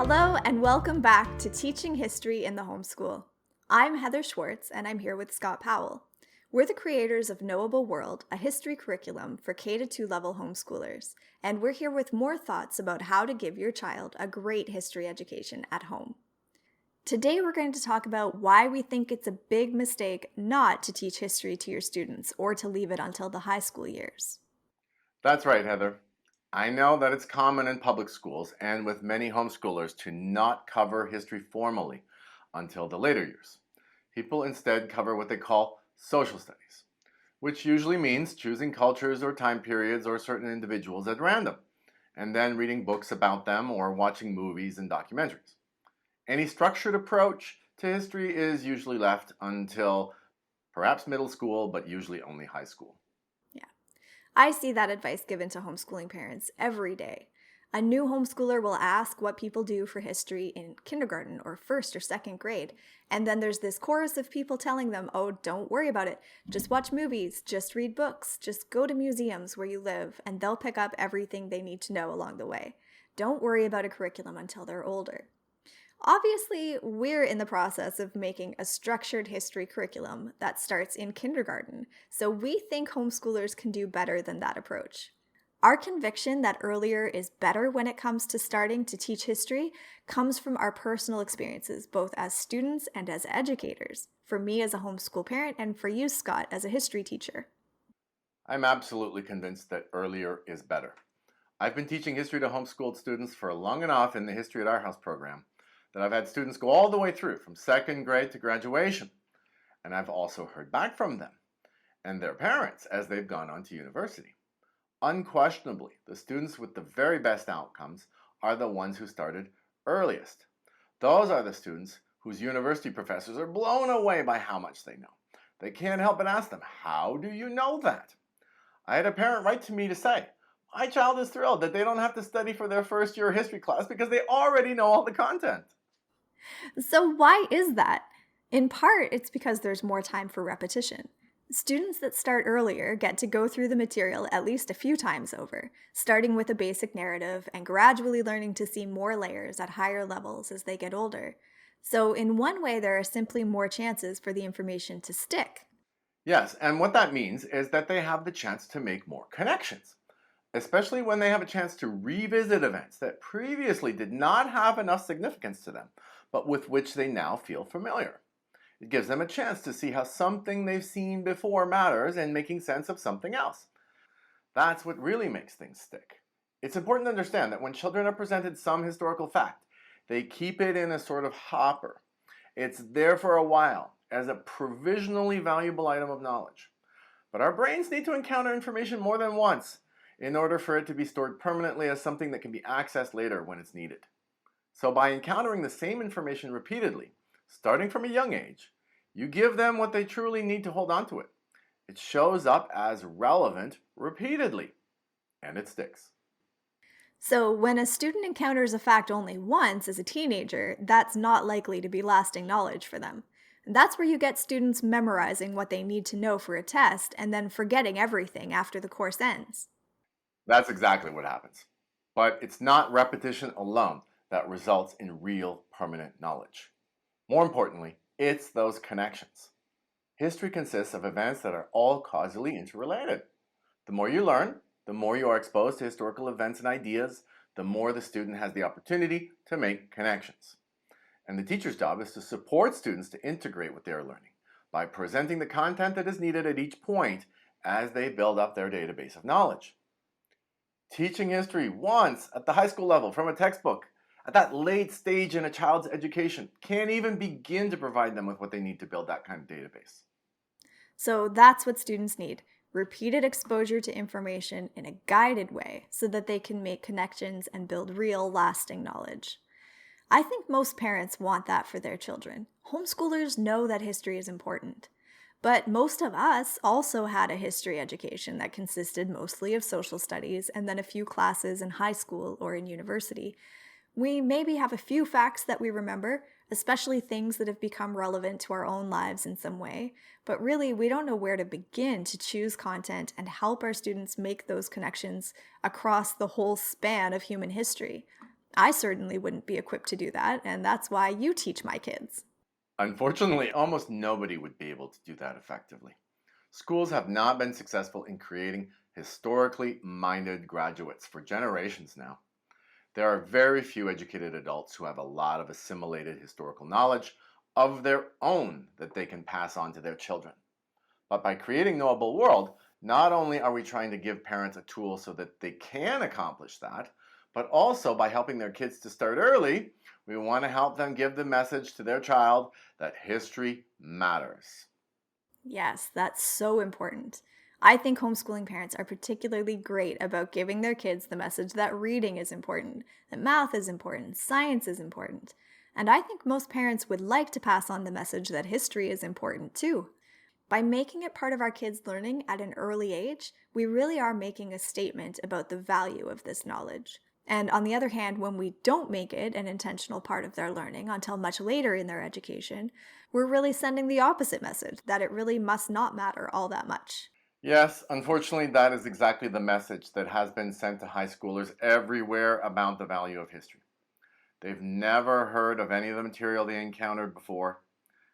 Hello and welcome back to Teaching History in the Homeschool. I'm Heather Schwartz and I'm here with Scott Powell. We're the creators of Knowable World, a history curriculum for K-2 level homeschoolers, and we're here with more thoughts about how to give your child a great history education at home. Today we're going to talk about why we think it's a big mistake not to teach history to your students or to leave it until the high school years. That's right, Heather. I know that it's common in public schools and with many homeschoolers to not cover history formally until the later years. People instead cover what they call social studies, which usually means choosing cultures or time periods or certain individuals at random, and then reading books about them or watching movies and documentaries. Any structured approach to history is usually left until perhaps middle school, but usually only high school. I see that advice given to homeschooling parents every day. A new homeschooler will ask what people do for history in kindergarten or first or second grade, and then there's this chorus of people telling them, oh, don't worry about it. Just watch movies, just read books, just go to museums where you live, and they'll pick up everything they need to know along the way. Don't worry about a curriculum until they're older. Obviously, we're in the process of making a structured history curriculum that starts in kindergarten, so we think homeschoolers can do better than that approach. Our conviction that earlier is better when it comes to starting to teach history comes from our personal experiences, both as students and as educators, for me as a homeschool parent and for you, Scott, as a history teacher. I'm absolutely convinced that earlier is better. I've been teaching history to homeschooled students for long enough in the History at Our House program that I've had students go all the way through from second grade to graduation. And I've also heard back from them and their parents as they've gone on to university. Unquestionably, the students with the very best outcomes are the ones who started earliest. Those are the students whose university professors are blown away by how much they know. They can't help but ask them, how do you know that? I had a parent write to me to say, my child is thrilled that they don't have to study for their first year history class because they already know all the content. So, why is that? In part, it's because there's more time for repetition. Students that start earlier get to go through the material at least a few times over, starting with a basic narrative and gradually learning to see more layers at higher levels as they get older. So, in one way, there are simply more chances for the information to stick. Yes, and what that means is that they have the chance to make more connections, especially when they have a chance to revisit events that previously did not have enough significance to them, but with which they now feel familiar. It gives them a chance to see how something they've seen before matters and making sense of something else. That's what really makes things stick. It's important to understand that when children are presented some historical fact, they keep it in a sort of hopper. It's there for a while as a provisionally valuable item of knowledge. But our brains need to encounter information more than once in order for it to be stored permanently as something that can be accessed later when it's needed. So by encountering the same information repeatedly, starting from a young age, you give them what they truly need to hold on to it. It shows up as relevant repeatedly, and it sticks. So, when a student encounters a fact only once as a teenager, that's not likely to be lasting knowledge for them. And that's where you get students memorizing what they need to know for a test and then forgetting everything after the course ends. That's exactly what happens. But it's not repetition alone that results in real permanent knowledge. More importantly, it's those connections. History consists of events that are all causally interrelated. The more you learn, the more you are exposed to historical events and ideas, the more the student has the opportunity to make connections. And the teacher's job is to support students to integrate what they are learning by presenting the content that is needed at each point as they build up their database of knowledge. Teaching history once at the high school level from a textbook at that late stage in a child's education can't even begin to provide them with what they need to build that kind of database. So, that's what students need repeated exposure to information in a guided way so that they can make connections and build real, lasting knowledge. I think most parents want that for their children. Homeschoolers know that history is important. But most of us also had a history education that consisted mostly of social studies and then a few classes in high school or in university. We maybe have a few facts that we remember, especially things that have become relevant to our own lives in some way, but really we don't know where to begin to choose content and help our students make those connections across the whole span of human history. I certainly wouldn't be equipped to do that, and that's why you teach my kids. Unfortunately, almost nobody would be able to do that effectively. Schools have not been successful in creating historically minded graduates for generations now. There are very few educated adults who have a lot of assimilated historical knowledge of their own that they can pass on to their children. But by creating Knowable World, not only are we trying to give parents a tool so that they can accomplish that, but also by helping their kids to start early, we want to help them give the message to their child that history matters. Yes, that's so important. I think homeschooling parents are particularly great about giving their kids the message that reading is important, that math is important, science is important. And I think most parents would like to pass on the message that history is important too. By making it part of our kids' learning at an early age, we really are making a statement about the value of this knowledge. And on the other hand, when we don't make it an intentional part of their learning until much later in their education, we're really sending the opposite message that it really must not matter all that much. Yes, unfortunately, that is exactly the message that has been sent to high schoolers everywhere about the value of history. They've never heard of any of the material they encountered before,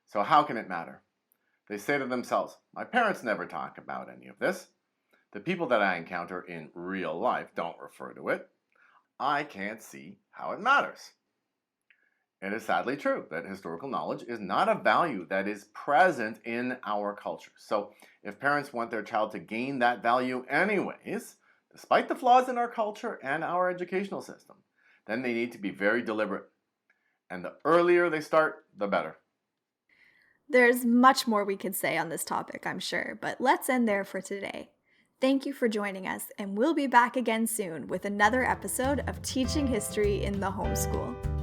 so how can it matter? They say to themselves, my parents never talk about any of this. The people that I encounter in real life don't refer to it. I can't see how it matters. It is sadly true that historical knowledge is not a value that is present in our culture. So, if parents want their child to gain that value anyways, despite the flaws in our culture and our educational system, then they need to be very deliberate. And the earlier they start, the better. There's much more we could say on this topic, I'm sure, but let's end there for today. Thank you for joining us, and we'll be back again soon with another episode of Teaching History in the Homeschool.